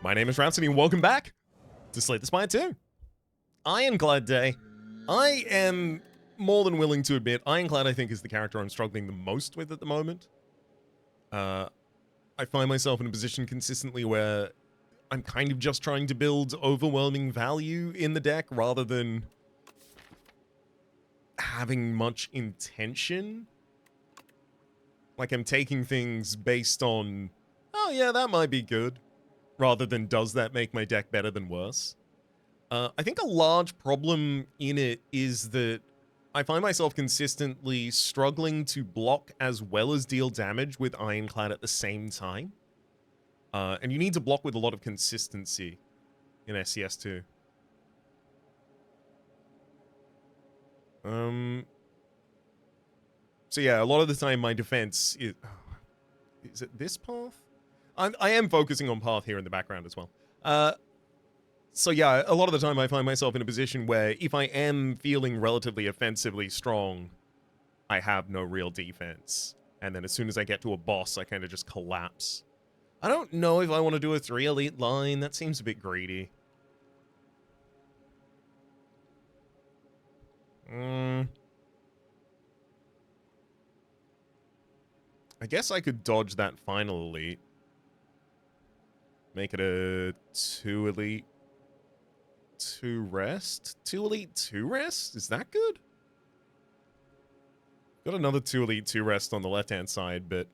My name is Rhapsody and welcome back to Slay the Spire 2. Ironclad Day. I am more than willing to admit, Ironclad I think is the character I'm struggling the most with at the moment. I find myself in a position consistently where I'm kind of just trying to build overwhelming value in the deck rather than having much intention. Like I'm taking things based on, oh yeah, that might be good, rather than does that make my deck better than worse. I think a large problem in it is that I find myself consistently struggling to block as well as deal damage with Ironclad at the same time. And you need to block with a lot of consistency in SCS2. So yeah, a lot of the time my defense is it this path? I am focusing on path here in the background as well. So yeah, a lot of the time I find myself in a position where if I am feeling relatively offensively strong, I have no real defense. And then as soon as I get to a boss, I kind of just collapse. I don't know if I want to do a 3 elite line. That seems a bit greedy. I guess I could dodge that final elite. Make it a 2 elite, 2 rest? 2 elite, 2 rest? Is that good? Got another 2 elite, 2 rest on the left-hand side, but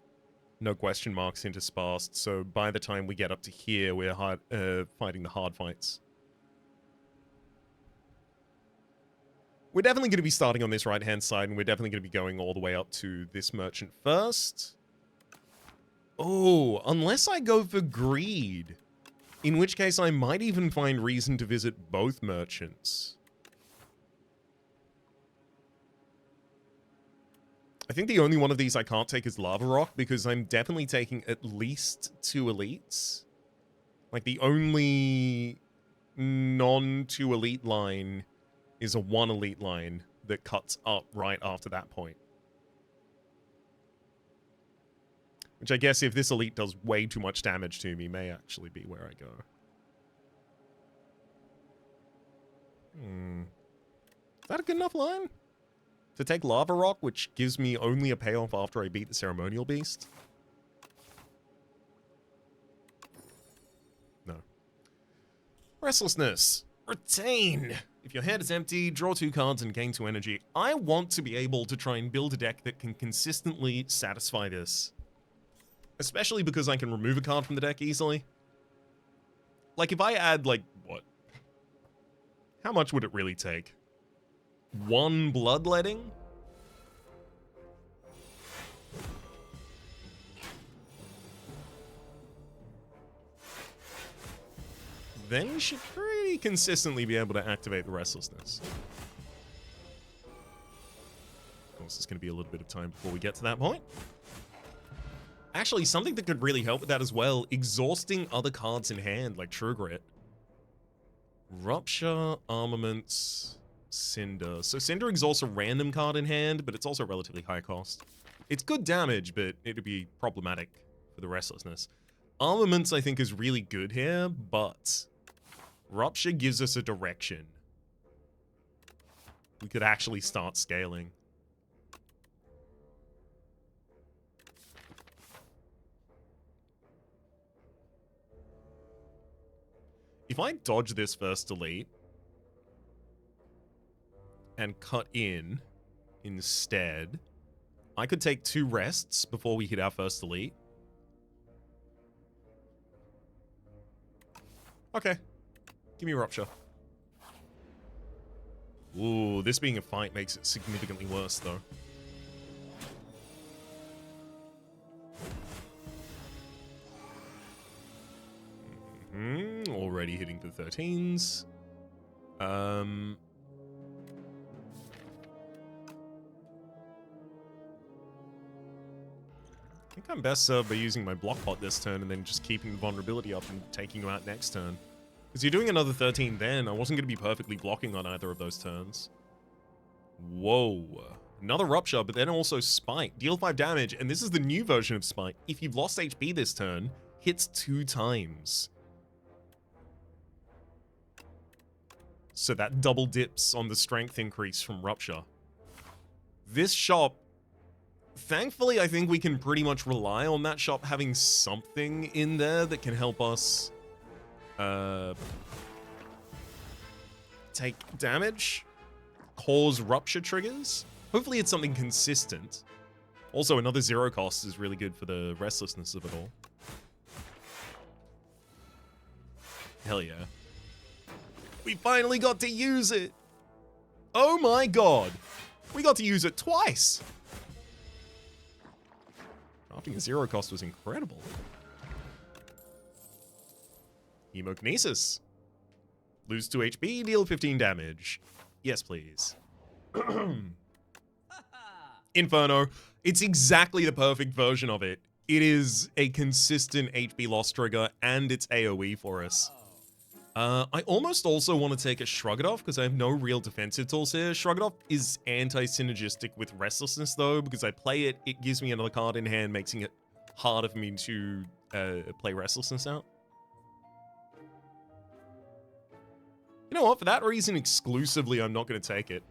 no question marks interspersed, so by the time we get up to here, we're fighting the hard fights. We're definitely going to be starting on this right-hand side, and we're definitely going to be going all the way up to this merchant first. Oh, unless I go for greed. In which case, I might even find reason to visit both merchants. I think the only one of these I can't take is Lava Rock, because I'm definitely taking at least 2 elites. Like, the only non-2 elite line is a 1 elite line that cuts up right after that point. Which I guess if this elite does way too much damage to me, may actually be where I go. Is that a good enough line? To take Lava Rock, which gives me only a payoff after I beat the Ceremonial Beast? No. Restlessness. Retain. If your hand is empty, draw 2 cards and gain 2 energy. I want to be able to try and build a deck that can consistently satisfy this. Especially because I can remove a card from the deck easily. Like, if I add, like, what? How much would it really take? 1 Bloodletting? Then you should pretty consistently be able to activate the Restlessness. Of course, there's going to be a little bit of time before we get to that point. Actually, something that could really help with that as well, exhausting other cards in hand, like True Grit. Rupture, Armaments, Cinder. So Cinder exhausts a random card in hand, but it's also relatively high cost. It's good damage, but it'd be problematic for the Restlessness. Armaments, I think, is really good here, but Rupture gives us a direction. We could actually start scaling. If I dodge this first elite and cut in instead, I could take 2 rests before we hit our first elite. Okay. Give me Rupture. Ooh, this being a fight makes it significantly worse, though. Already hitting the 13s. I think I'm best served by using my block pot this turn and then just keeping the vulnerability up and taking you out next turn. Because you're doing another 13 then, I wasn't going to be perfectly blocking on either of those turns. Whoa. Another Rupture, but then also Spike. Deal 5 damage, and this is the new version of Spike. If you've lost HP this turn, hits 2 times. So that double dips on the strength increase from Rupture. This shop, thankfully, I think we can pretty much rely on that shop having something in there that can help us take damage, cause Rupture triggers. Hopefully it's something consistent. Also, another 0 cost is really good for the restlessness of it all. Hell yeah. We finally got to use it! Oh my god! We got to use it twice! Crafting a 0 cost was incredible. Hemokinesis. Lose 2 HP, deal 15 damage. Yes, please. Inferno. It's exactly the perfect version of it. It is a consistent HP loss trigger, and it's AoE for us. I almost also want to take a Shrug It Off, because I have no real defensive tools here. Shrug It Off is anti-synergistic with Restlessness, though, because I play it, it gives me another card in hand, making it harder for me to play Restlessness out. You know what? For that reason exclusively, I'm not going to take it.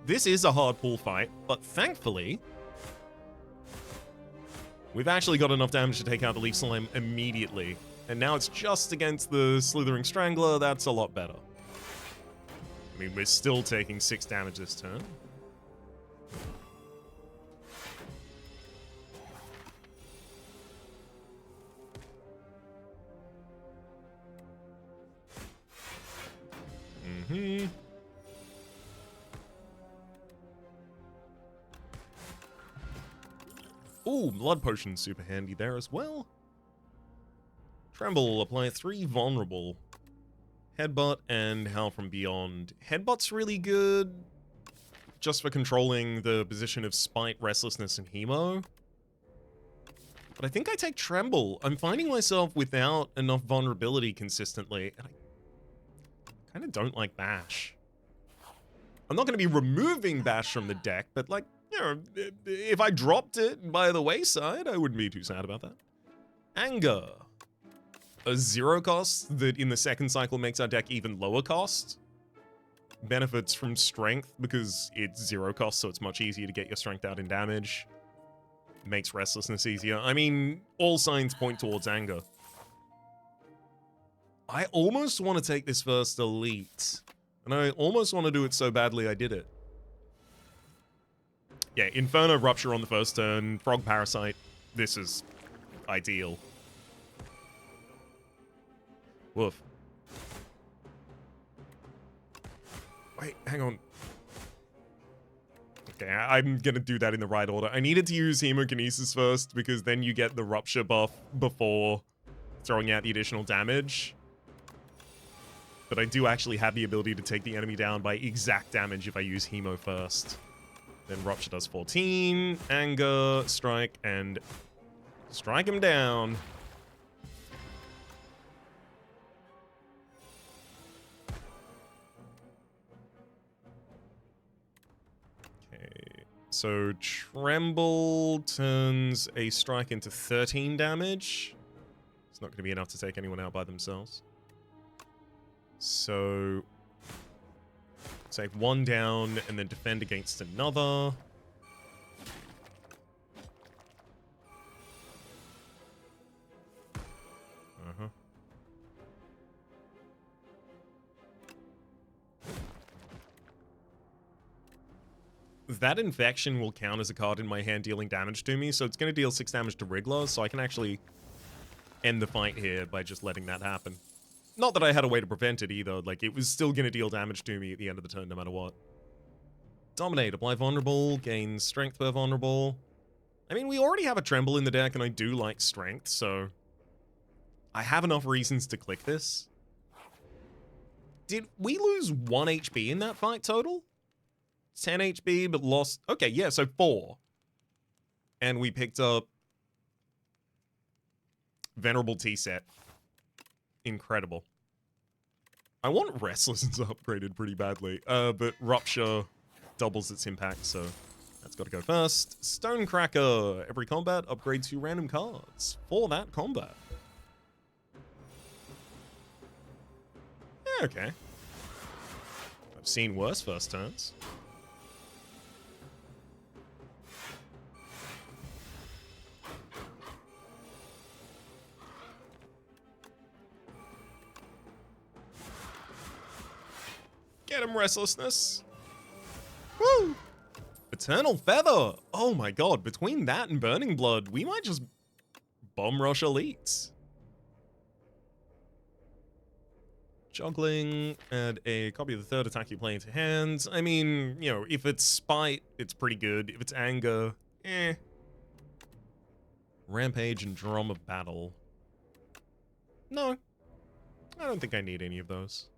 This is a hard pool fight, but thankfully, we've actually got enough damage to take out the Leaf Slime immediately. And now it's just against the Slithering Strangler. That's a lot better. I mean, we're still taking 6 damage this turn. Mm-hmm. Ooh, Blood Potion's super handy there as well. Tremble, apply 3 vulnerable. Headbutt and Howl from Beyond. Headbutt's really good just for controlling the position of Spite, Restlessness, and Hemo. But I think I take Tremble. I'm finding myself without enough vulnerability consistently, and I kind of don't like Bash. I'm not going to be removing Bash from the deck, but like, you know, if I dropped it by the wayside, I wouldn't be too sad about that. Anger. A 0 cost that in the second cycle makes our deck even lower cost. Benefits from strength because it's 0 cost, so it's much easier to get your strength out in damage. Makes restlessness easier. I mean, all signs point towards anger. I almost want to take this first elite. And I almost want to do it so badly I did it. Yeah, Inferno Rupture on the first turn, Frog Parasite. This is ideal. Woof. Wait, hang on. Okay, I'm gonna do that in the right order. I needed to use Hemokinesis first, because then you get the Rupture buff before throwing out the additional damage. But I do actually have the ability to take the enemy down by exact damage if I use Hemo first. Then Rupture does 14, Anger, Strike, and strike him down. Okay, so Tremble turns a strike into 13 damage. It's not going to be enough to take anyone out by themselves. So take 1 down and then defend against another. Uh-huh. That Infection will count as a card in my hand dealing damage to me, so it's going to deal 6 damage to Wriggler, so I can actually end the fight here by just letting that happen. Not that I had a way to prevent it either, like, it was still going to deal damage to me at the end of the turn no matter what. Dominate, apply vulnerable, gain strength per vulnerable. I mean, we already have a Tremble in the deck, and I do like strength, so I have enough reasons to click this. Did we lose 1 HP in that fight total? 10 HP, but lost... Okay, yeah, so 4. And we picked up Venerable T-Set. Incredible. I want Restlessness upgraded pretty badly, but Rupture doubles its impact, so that's got to go first. Stonecracker. Every combat, upgrade 2 random cards for that combat. Okay. I've seen worse first turns. Get him, Restlessness. Woo! Eternal Feather. Oh my god, between that and Burning Blood, we might just bomb rush elites. Juggling, add a copy of the third attack you play into hands. I mean, you know, if it's Spite, it's pretty good. If it's Anger, eh. Rampage and Drum of Battle. No, I don't think I need any of those.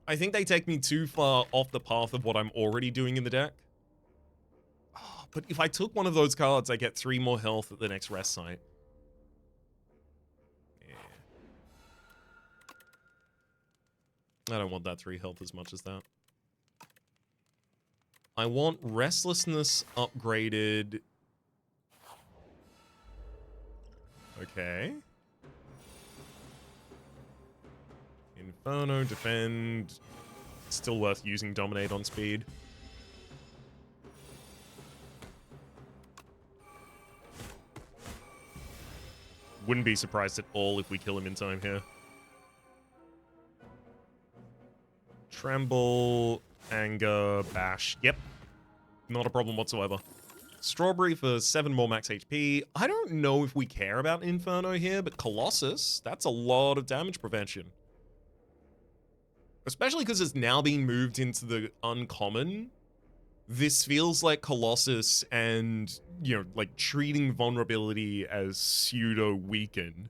I think they take me too far off the path of what I'm already doing in the deck. Oh, but if I took one of those cards, I get 3 more health at the next rest site. Yeah. I don't want that 3 health as much as that. I want Restlessness upgraded. Okay. Inferno, defend. Still worth using Dominate on speed. Wouldn't be surprised at all if we kill him in time here. Tremble, Anger, Bash. Yep. Not a problem whatsoever. Strawberry for 7 more max HP. I don't know if we care about Inferno here, but Colossus, that's a lot of damage prevention. Especially because it's now being moved into the uncommon. This feels like Colossus and, you know, like treating vulnerability as pseudo-weaken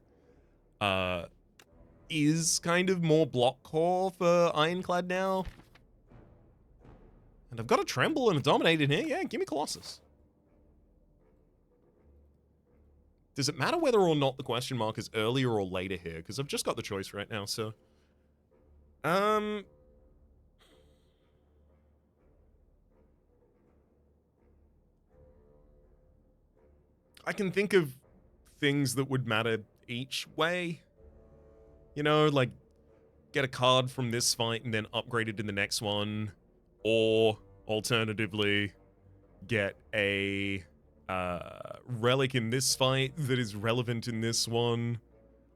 is kind of more block core for Ironclad now. And I've got a Tremble and a Dominate in here. Yeah, give me Colossus. Does it matter whether or not the question mark is earlier or later here? Because I've just got the choice right now, so... I can think of things that would matter each way. You know, like, get a card from this fight and then upgrade it in the next one. Or, alternatively, get a relic in this fight that is relevant in this one.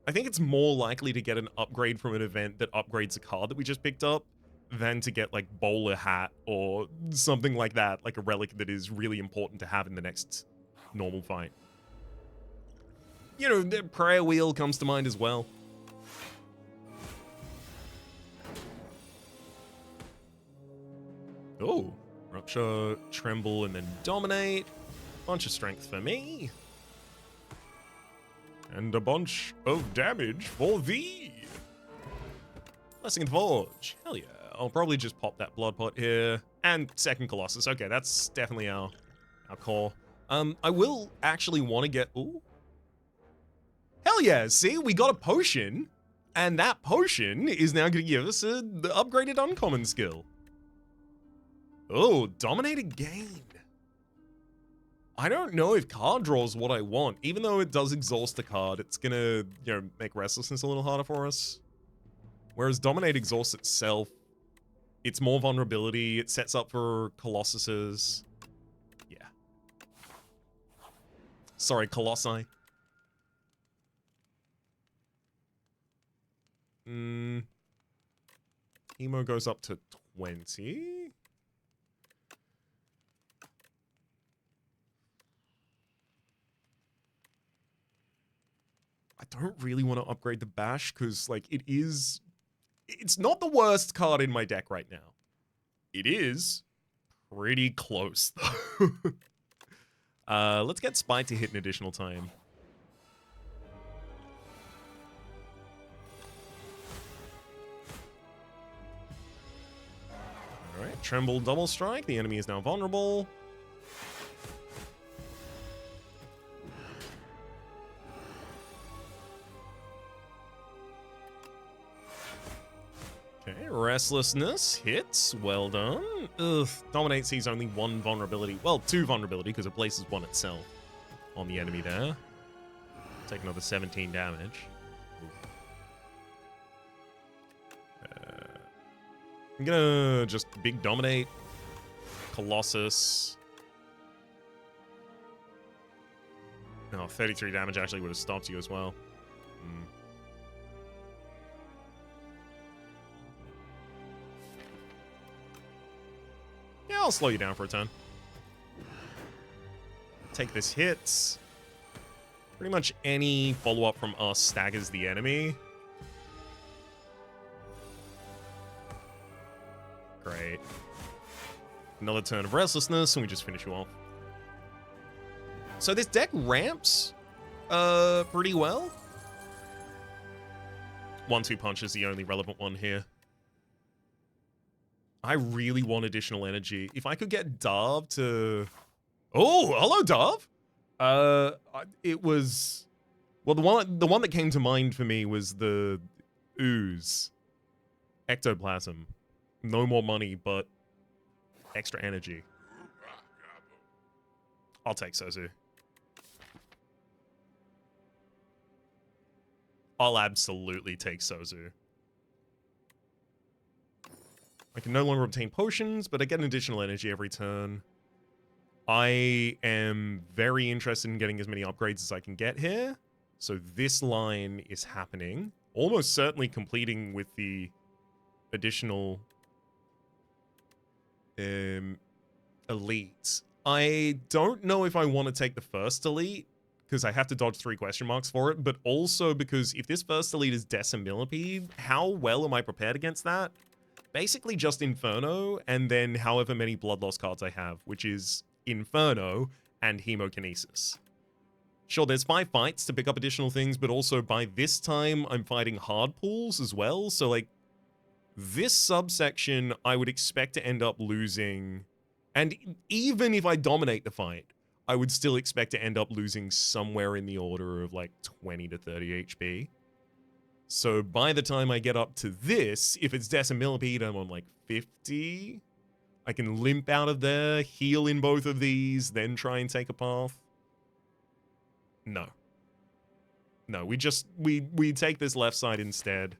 I think it's more likely to get an upgrade from an event that upgrades a card that we just picked up than to get, like, Bowler Hat or something like that, like a relic that is really important to have in the next normal fight. You know, the Prayer Wheel comes to mind as well. Oh, Rupture, Tremble, and then Dominate. Bunch of strength for me. And a bunch of damage for thee. Blessing in the Forge. Hell yeah. I'll probably just pop that Blood Pot here. And second Colossus. Okay, that's definitely our core. I will actually want to get... Ooh. Hell yeah, see? We got a potion. And that potion is now going to give us the upgraded uncommon skill. Oh, Dominated Gain. I don't know if card draw is what I want. Even though it does exhaust a card, it's gonna, you know, make Restlessness a little harder for us. Whereas Dominate exhausts itself, it's more vulnerability, it sets up for Colossuses. Yeah. Sorry, Colossi. Emo goes up to 20. I don't really want to upgrade the Bash because, like, it's not the worst card in my deck right now. It is pretty close, though. Let's get Spite to hit an additional time. Alright, Tremble, Double Strike. The enemy is now vulnerable. Okay, Restlessness hits. Well done. Ugh, Dominate sees only 1 vulnerability. Well, 2 vulnerability because it places 1 itself on the enemy there. Take another 17 damage. I'm gonna just big dominate. Colossus. Oh, 33 damage actually would have stopped you as well. Yeah, I'll slow you down for a turn. Take this hit. Pretty much any follow-up from us staggers the enemy. Great. Another turn of restlessness, and we just finish you off. So this deck ramps pretty well. 1-2 punch is the only relevant one here. I really want additional energy. If I could get Darv to... Oh, hello, Darv! It was... Well, the one that came to mind for me was the Ooze. Ectoplasm. No more money, but extra energy. I'll take Sozu. I'll absolutely take Sozu. I can no longer obtain potions, but I get an additional energy every turn. I am very interested in getting as many upgrades as I can get here. So this line is happening. Almost certainly completing with the additional elite. I don't know if I want to take the first elite, because I have to dodge 3 question marks for it, but also because if this first elite is Decimillipede, how well am I prepared against that? Basically just Inferno, and then however many Blood Loss cards I have, which is Inferno and Hemokinesis. Sure, there's 5 fights to pick up additional things, but also by this time, I'm fighting hard pulls as well, so like, this subsection, I would expect to end up losing, and even if I dominate the fight, I would still expect to end up losing somewhere in the order of like 20 to 30 HP. So by the time I get up to this, if it's Decimillipede, I'm on like 50. I can limp out of there, heal in both of these, then try and take a path. No. No, we take this left side instead.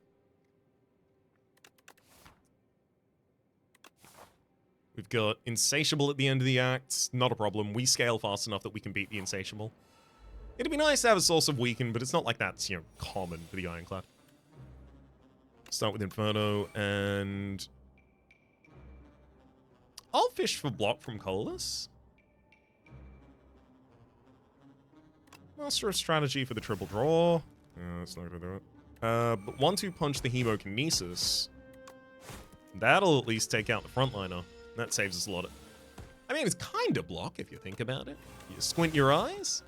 We've got Insatiable at the end of the act. Not a problem. We scale fast enough that we can beat the Insatiable. It'd be nice to have a source of weaken, but it's not like that's, you know, common for the Ironclad. Start with Inferno, and... I'll fish for block from Colossus. Master of Strategy for the triple draw. That's not gonna do it. But 1-2 punch the Hemokinesis. That'll at least take out the frontliner. That saves us a lot of... I mean, it's kind of block if you think about it. You squint your eyes.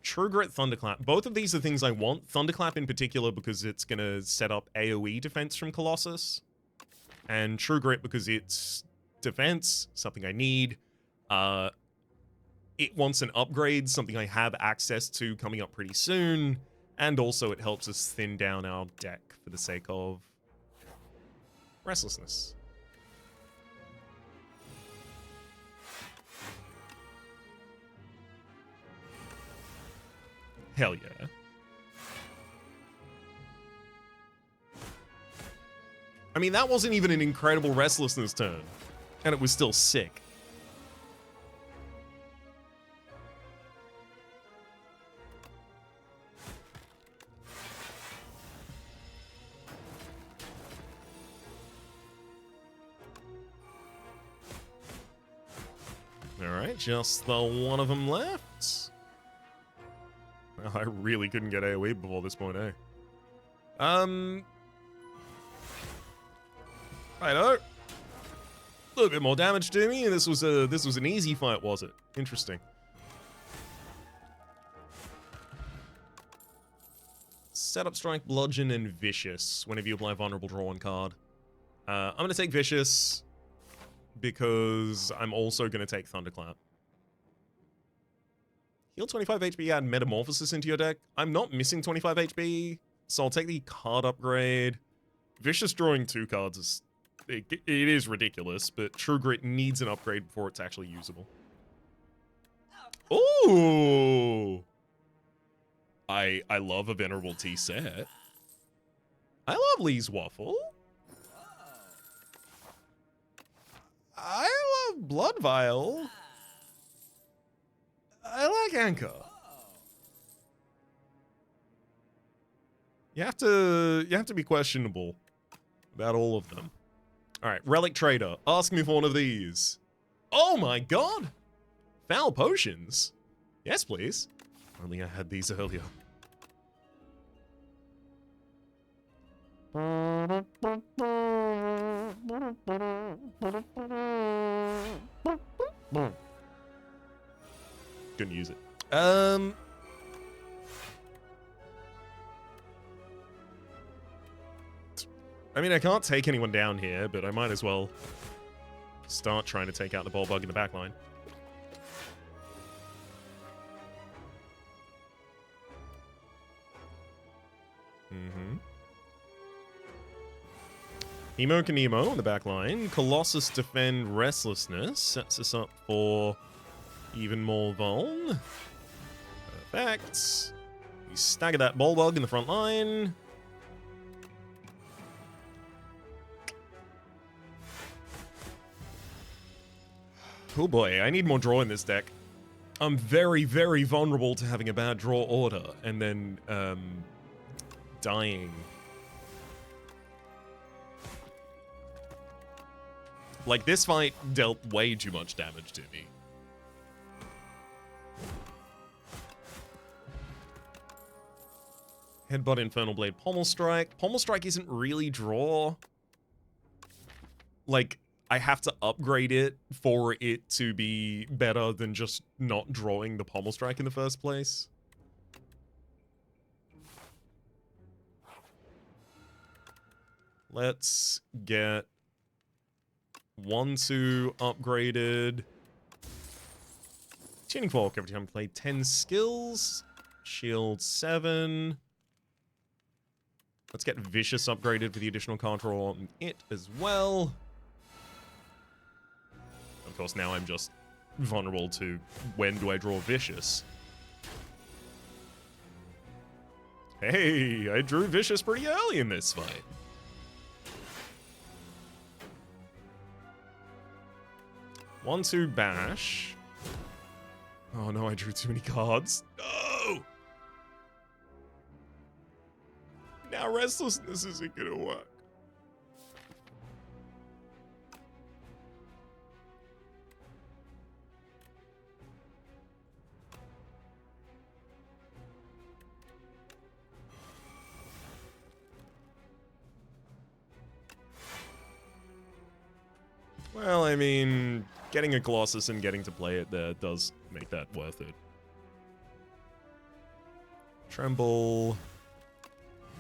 True Grit, Thunderclap. Both of these are things I want. Thunderclap in particular because it's going to set up AoE defense from Colossus. And True Grit because it's defense, something I need. It wants an upgrade, something I have access to coming up pretty soon. And also it helps us thin down our deck for the sake of restlessness. Hell yeah. I mean, that wasn't even an incredible restlessness turn, and it was still sick. Alright, just the one of them left. I really couldn't get AoE before this point, eh? Righto. A little bit more damage to me, and this was an easy fight, was it? Interesting. Set up Strike, Bludgeon, and Vicious whenever you apply Vulnerable, draw one card. I'm going to take Vicious because I'm also going to take Thunderclap. Heal 25 HP, add Metamorphosis into your deck. I'm not missing 25 HP, so I'll take the card upgrade. Vicious drawing 2 cards is... It is ridiculous, but True Grit needs an upgrade before it's actually usable. Ooh! I love a Venerable T set. I love Lee's Waffle. I love Blood Vial. I like Anchor. You have to be questionable about all of them. All right, Relic Trader, ask me for one of these. Oh my god! Foul potions? Yes, please. Only I had these earlier. Couldn't use it. I mean, I can't take anyone down here, but I might as well start trying to take out the ball bug in the back line. Emo Kanemo on the back line. Colossus defend Restlessness. Sets us up for even more Vuln. Perfect. We stagger that ball bug in the front line. Oh boy, I need more draw in this deck. I'm very, very vulnerable to having a bad draw order and then dying. Like, this fight dealt way too much damage to me. Headbutt, Infernal Blade, Pommel Strike. Pommel Strike isn't really draw. Like, I have to upgrade it for it to be better than just not drawing the Pommel Strike in the first place. Let's get 1-2 upgraded. Tuning Fork every time I play 10 skills. Shield 7. Let's get Vicious upgraded with the additional card draw on it as well. Of course, now I'm just vulnerable to when do I draw Vicious. Hey, I drew Vicious pretty early in this fight. One, two, bash. Oh no, I drew too many cards. No! Now Restlessness isn't gonna work. Well, I mean, getting a Colossus and getting to play it there does make that worth it. Tremble.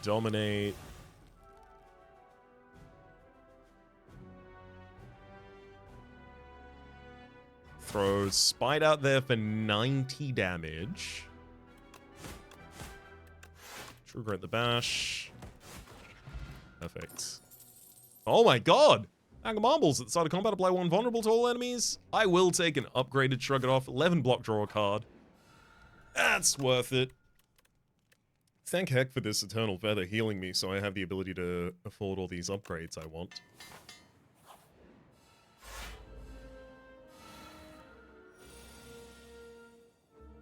Dominate. Throw Spite out there for 90 damage. True Great the Bash. Perfect. Oh my god! Anger Marbles at the start of combat, apply 1 vulnerable to all enemies. I will take an upgraded Shrug It Off, 11 block, draw a card. That's worth it. Thank heck for this Eternal Feather healing me so I have the ability to afford all these upgrades I want.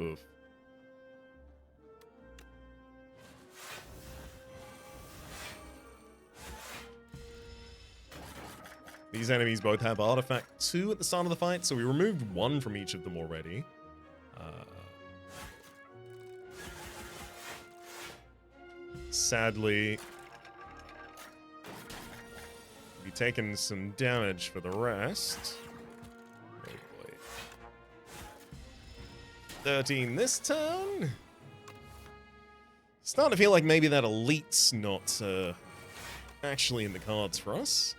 Oof. These enemies both have Artifact 2 at the start of the fight, so we removed 1 from each of them already. Sadly, we'll be taking some damage for the rest. Oh boy. 13 this turn. Starting to feel like maybe that Elite's not actually in the cards for us.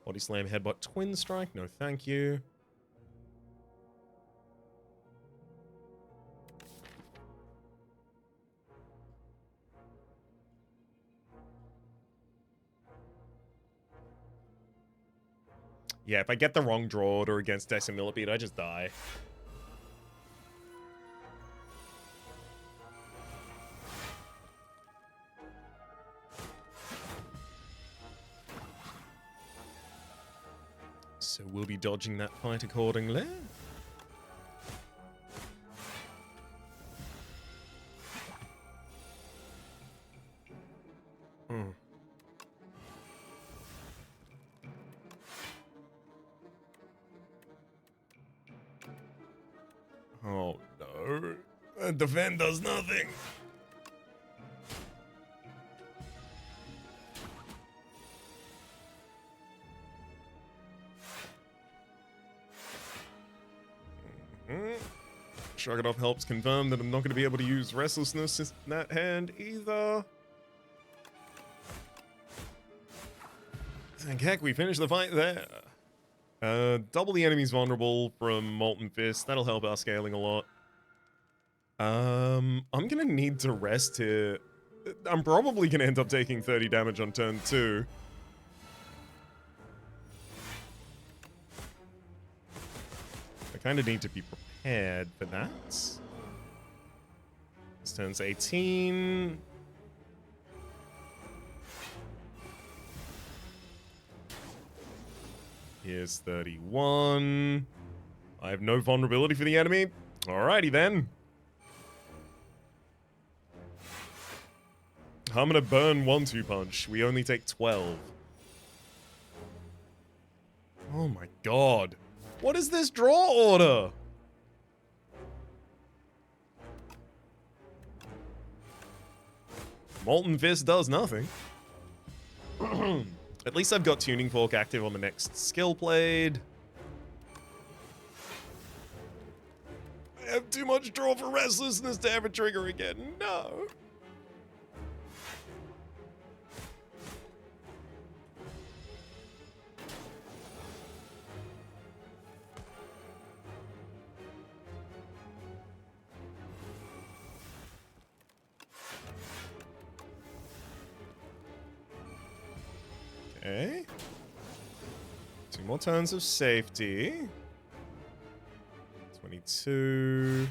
Body Slam, Headbutt, Twin Strike. No, thank you. Yeah, if I get the wrong draw order against Decimillipede, I just die. So we'll be dodging that fight accordingly. Oh no. Defend does nothing. Shrug it off helps confirm that I'm not going to be able to use Restlessness in that hand either. Thank heck we finished the fight there. Double the enemy's vulnerable from Molten Fist. That'll help our scaling a lot. I'm gonna need to rest here. I'm probably gonna end up taking 30 damage on turn 2. I kind of need to be prepared for that. This turn's 18. Here's 31. I have no vulnerability for the enemy. Alrighty then. I'm gonna burn 1-2 punch. We only take 12. Oh my god. What is this draw order? Molten Fist does nothing. At least I've got Tuning Fork active on the next skill played. I have too much draw for Restlessness to ever trigger again. No. Okay. 2 more turns of safety. 22.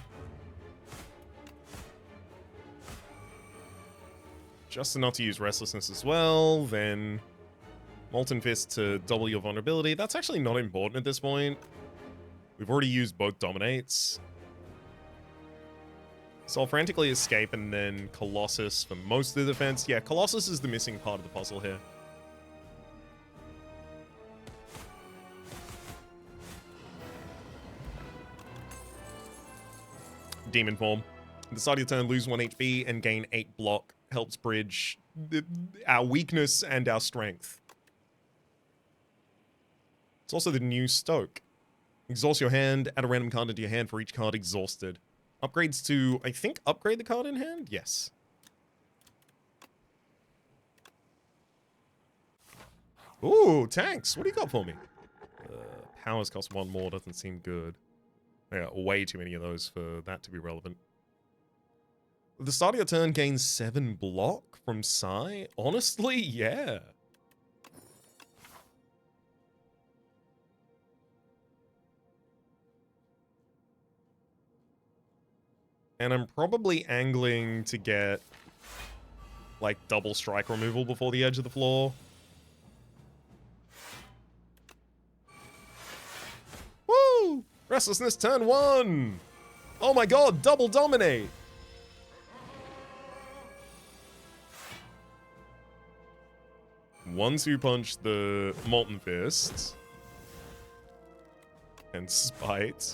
Just enough to use Restlessness as well. Then Molten Fist to double your vulnerability. That's actually not important at this point. We've already used both Dominates. So I'll frantically escape and then Colossus for most of the defense. Yeah, Colossus is the missing part of the puzzle here. Demon form. At the start of your turn, lose 1 HP and gain 8 block. Helps bridge our weakness and our strength. It's also the new Stoke. Exhaust your hand, add a random card into your hand for each card exhausted. Upgrades to, I think, upgrade the card in hand? Yes. Ooh, tanks. What do you got for me? Powers cost 1 more, doesn't seem good. I got way too many of those for that to be relevant. The start of your turn gains 7 block from Psy? Honestly, yeah. And I'm probably angling to get, like, double strike removal before the edge of the floor. Woo! Restlessness turn 1! Oh my god, double dominate! Once you punch the Molten Fist and Spite.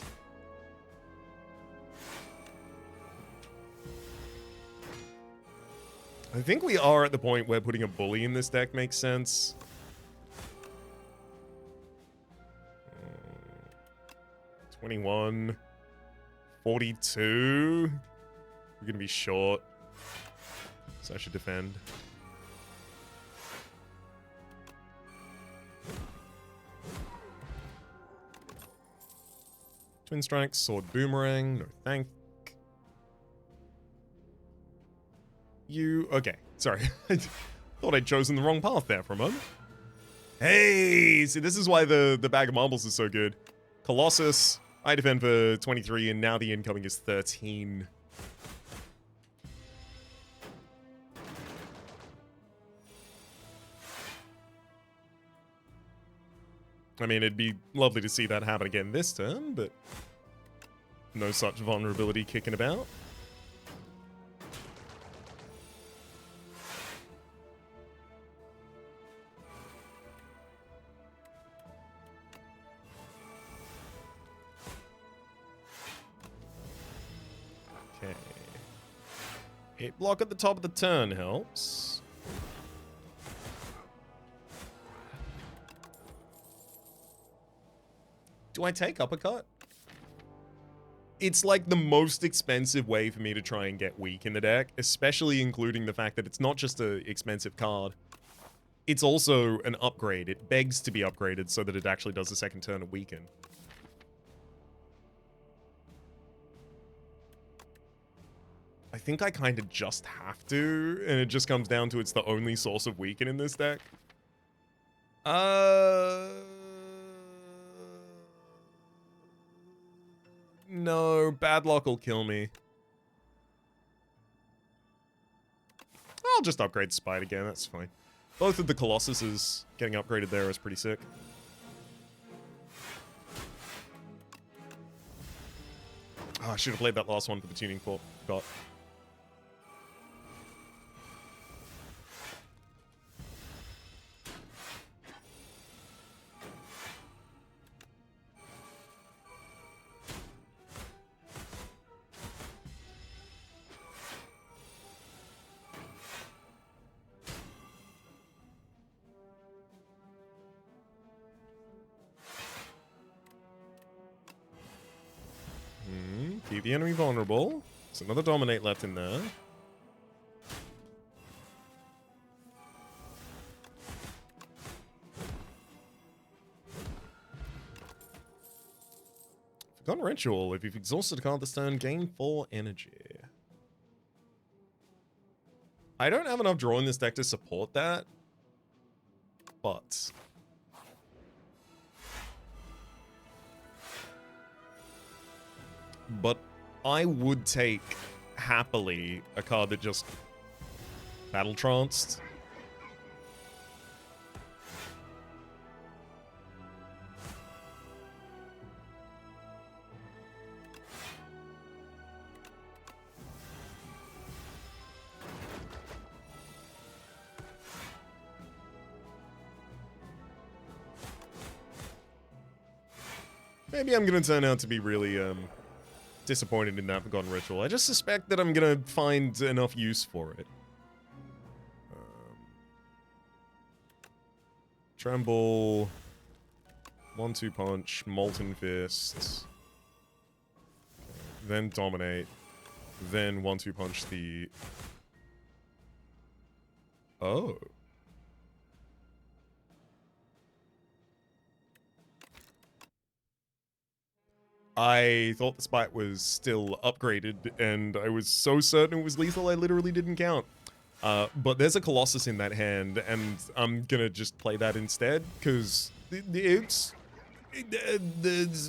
I think we are at the point where putting a bully in this deck makes sense. 21, 42. We're gonna be short, so I should defend. Twin Strike, Sword Boomerang, no thank you. Okay, sorry. I thought I'd chosen the wrong path there for a moment. Hey! See, this is why the bag of marbles is so good. Colossus, I defend for 23, and now the incoming is 13. I mean, it'd be lovely to see that happen again this turn, but no such vulnerability kicking about. Okay. Hit block at the top of the turn helps. Do I take uppercut? It's like the most expensive way for me to try and get weak in the deck, especially including the fact that it's not just an expensive card. It's also an upgrade. It begs to be upgraded so that it actually does the second turn of weaken. I think I kind of just have to, and it just comes down to it's the only source of weaken in this deck. No, bad luck will kill me. I'll just upgrade Spire again, that's fine. Both of the Colossuses getting upgraded there is pretty sick. Oh, I should have played that last one for the tuning fork. Got. Keep the enemy vulnerable. There's another Dominate left in there. Forgotten Ritual. If you've exhausted a card this turn, gain 4 energy. I don't have enough draw in this deck to support that. But I would take, happily, a card that just Battle Tranced. Maybe I'm gonna turn out to be really, disappointed in that Forgotten Ritual. I just suspect that I'm gonna find enough use for it. Tremble, 1-2 punch, Molten Fist, then Dominate, then 1-2 punch the... Oh. I thought the Spite was still upgraded, and I was so certain it was lethal I literally didn't count. But there's a Colossus in that hand, and I'm gonna just play that instead, because it's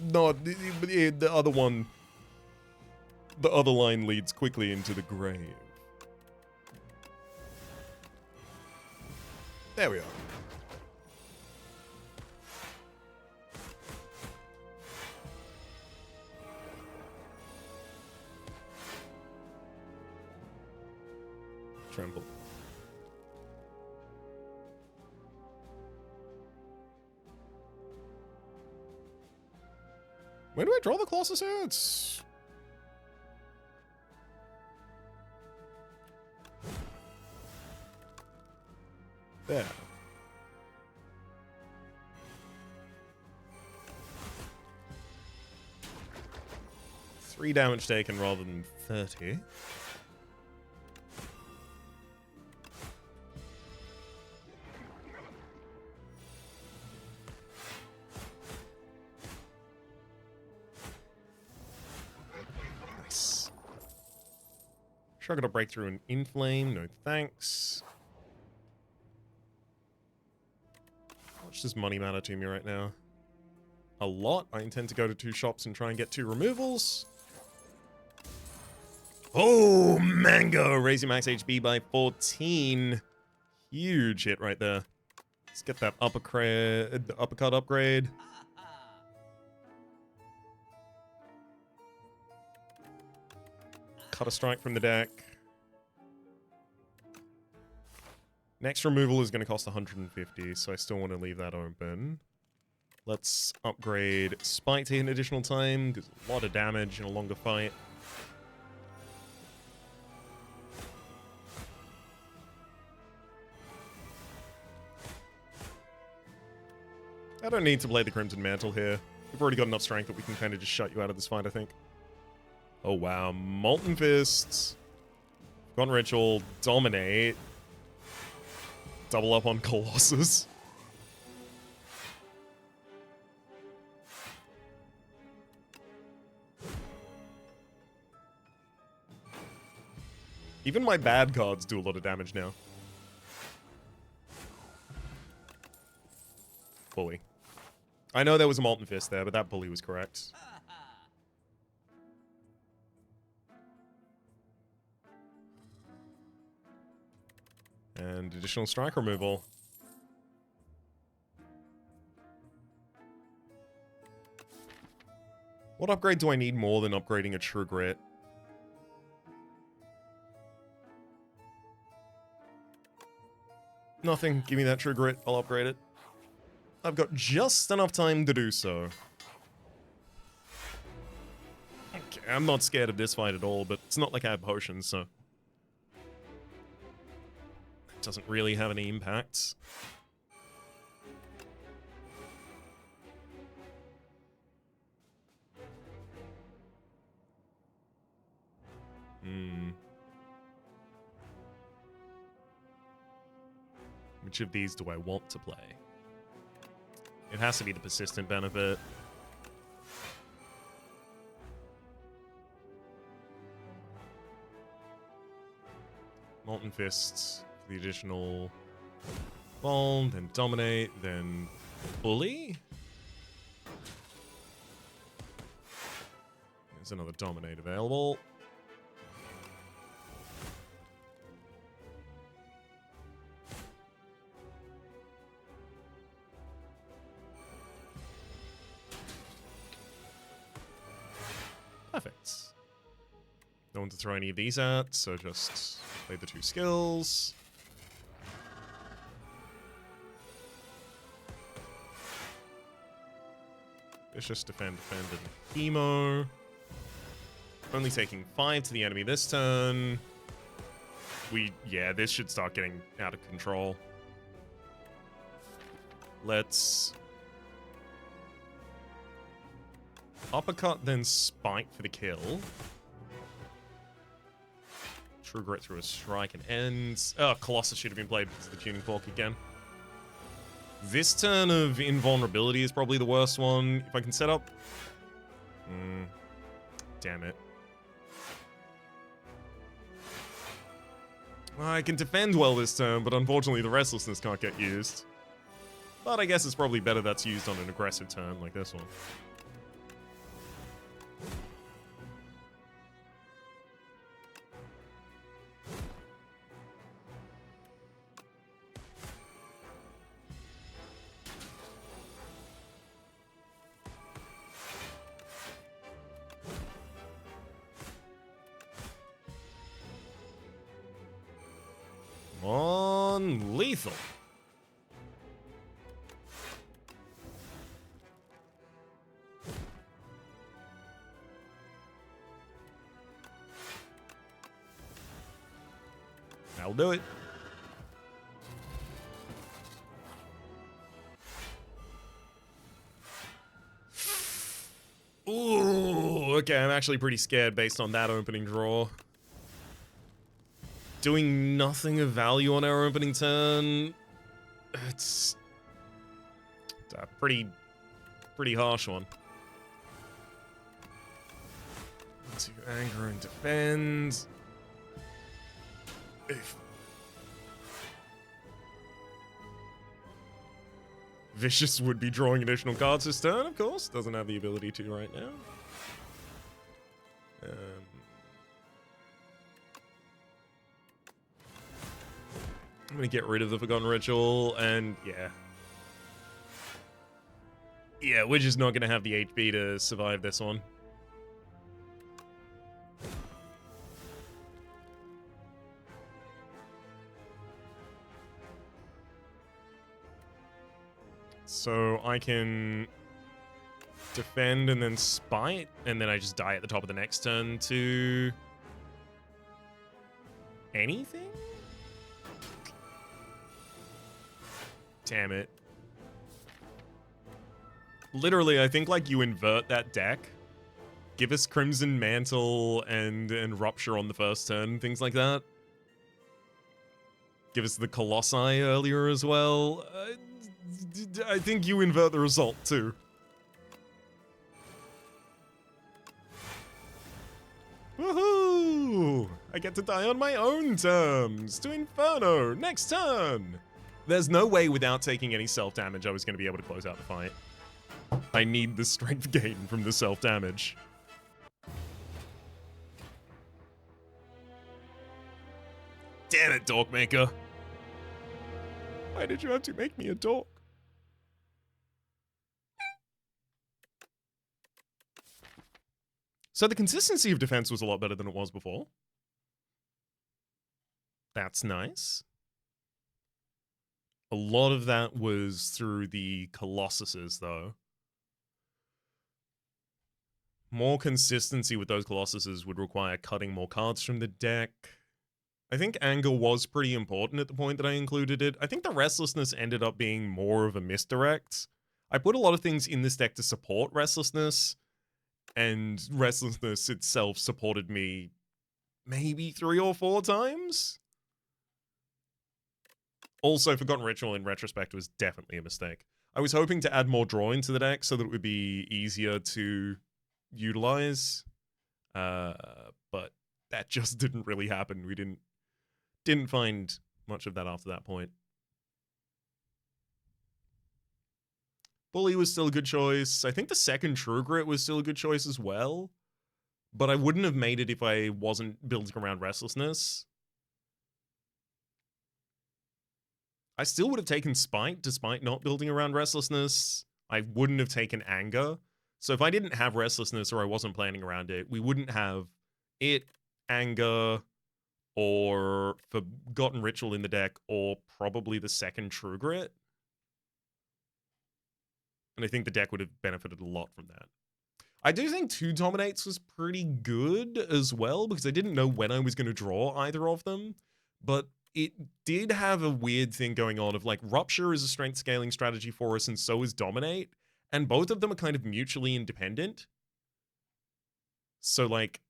not... The other one... The other line leads quickly into the grave. There we are. Tremble. Where do I draw the Colossus here? It's... there. 3 damage taken rather than 30. Sure, gonna break through an Inflame, no thanks. much does money matter to me right now? A lot. I intend to go to 2 shops and try and get 2 removals. Oh, Mango! Raise your max HP by 14. Huge hit right there. Let's get that uppercut upgrade. Cut a strike from the deck. Next removal is going to cost 150, so I still want to leave that open. Let's upgrade Spike to hit an additional time, because a lot of damage in a longer fight. I don't need to play the Crimson Mantle here. We've already got enough strength that we can kind of just shut you out of this fight, I think. Oh, wow. Molten Fists. Gone Ritual. Dominate. Double up on Colossus. Even my bad cards do a lot of damage now. Bully. I know there was a Molten Fist there, but that bully was correct. And additional strike removal. What upgrade do I need more than upgrading a True Grit? Nothing. Give me that True Grit. I'll upgrade it. I've got just enough time to do so. Okay, I'm not scared of this fight at all, but it's not like I have potions, so... it doesn't really have any impact. Which of these do I want to play? It has to be the persistent benefit. Molten Fists, the additional bomb, then dominate, then bully. There's another dominate available. Perfect. No one to throw any of these at, so just play the 2 skills. Vicious, defend, and chemo. Only taking 5 to the enemy this turn. Yeah, this should start getting out of control. Let's... uppercut, then spike for the kill. True Grit through a strike and ends. Oh, Colossus should have been played because of the Tuning Fork again. This turn of invulnerability is probably the worst one. If I can set up... damn it. I can defend well this turn, but unfortunately the Restlessness can't get used. But I guess it's probably better that's used on an aggressive turn like this one. On lethal. That'll do it. Ooh, okay, I'm actually pretty scared based on that opening draw. Doing nothing of value on our opening turn. It's a pretty harsh one. To anger and defend. If Vicious would be drawing additional cards this turn, of course. Doesn't have the ability to right now. I'm going to get rid of the Forgotten Ritual, and yeah. Yeah, we're just not going to have the HP to survive this one. So I can defend and then spite, and then I just die at the top of the next turn to anything? Damn it. Literally, I think like you invert that deck. Give us Crimson Mantle and Rupture on the first turn, things like that. Give us the Colossi earlier as well. I think you invert the result too. Woohoo! I get to die on my own terms to Inferno next turn. There's no way without taking any self-damage I was going to be able to close out the fight. I need the strength gain from the self-damage. Damn it, Dorkmaker. Why did you have to make me a dork? So the consistency of defense was a lot better than it was before. That's nice. A lot of that was through the Colossuses, though. More consistency with those Colossuses would require cutting more cards from the deck. I think anger was pretty important at the point that I included it. I think the restlessness ended up being more of a misdirect. I put a lot of things in this deck to support restlessness, and restlessness itself supported me maybe 3 or 4 times. Also, Forgotten Ritual in retrospect was definitely a mistake. I was hoping to add more draw into the deck so that it would be easier to utilize, but that just didn't really happen. We didn't find much of that after that point. Bully was still a good choice. I think the second True Grit was still a good choice as well, but I wouldn't have made it if I wasn't building around Restlessness. I still would have taken Spite despite not building around Restlessness. I wouldn't have taken Anger. So if I didn't have Restlessness or I wasn't planning around it, we wouldn't have it, Anger, or Forgotten Ritual in the deck, or probably the second True Grit. And I think the deck would have benefited a lot from that. I do think 2 Dominates was pretty good as well, because I didn't know when I was going to draw either of them. But it did have a weird thing going on of, like, Rupture is a strength scaling strategy for us, and so is Dominate. And both of them are kind of mutually independent. So, like,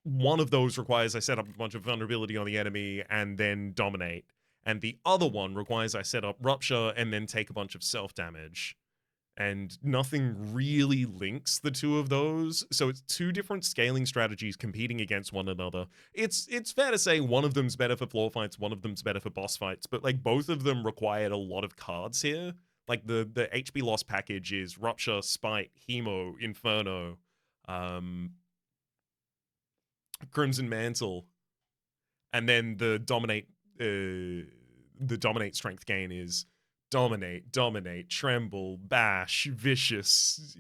one of those requires I set up a bunch of vulnerability on the enemy and then Dominate. And the other one requires I set up Rupture and then take a bunch of self-damage. And nothing really links the 2 of those. So it's 2 different scaling strategies competing against one another. It's fair to say one of them's better for floor fights, one of them's better for boss fights, but like both of them required a lot of cards here. Like the HP loss package is Rupture, Spite, Hemo, Inferno, Crimson Mantle, and then the Dominate strength gain is Dominate, Tremble, Bash, Vicious,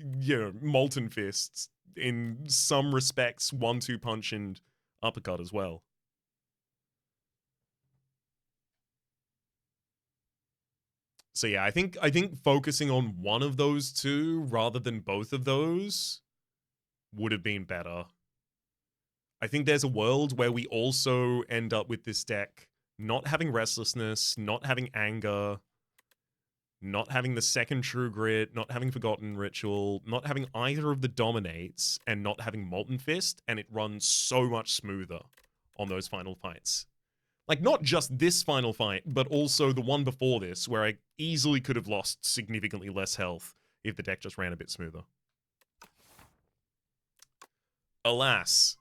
Molten Fists, in some respects, 1-2 punch and uppercut as well. So yeah, I think focusing on one of those 2 rather than both of those would have been better. I think there's a world where we also end up with this deck not having Restlessness, not having Anger, not having the second True Grit, not having Forgotten Ritual, not having either of the Dominates, and not having Molten Fist, and it runs so much smoother on those final fights. Like, not just this final fight, but also the one before this, where I easily could have lost significantly less health if the deck just ran a bit smoother. Alas,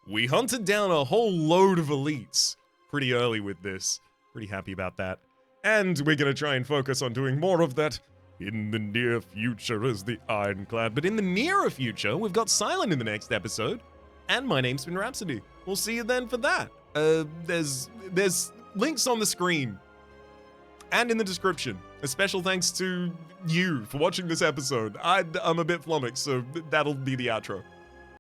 we hunted down a whole load of elites pretty early with this. Pretty happy about that. And we're going to try and focus on doing more of that in the near future as the Ironclad. But in the nearer future, we've got Silent in the next episode. And my name's been Rhapsody. We'll see you then for that. There's links on the screen and in the description. A special thanks to you for watching this episode. I'm a bit flummoxed, so that'll be the outro.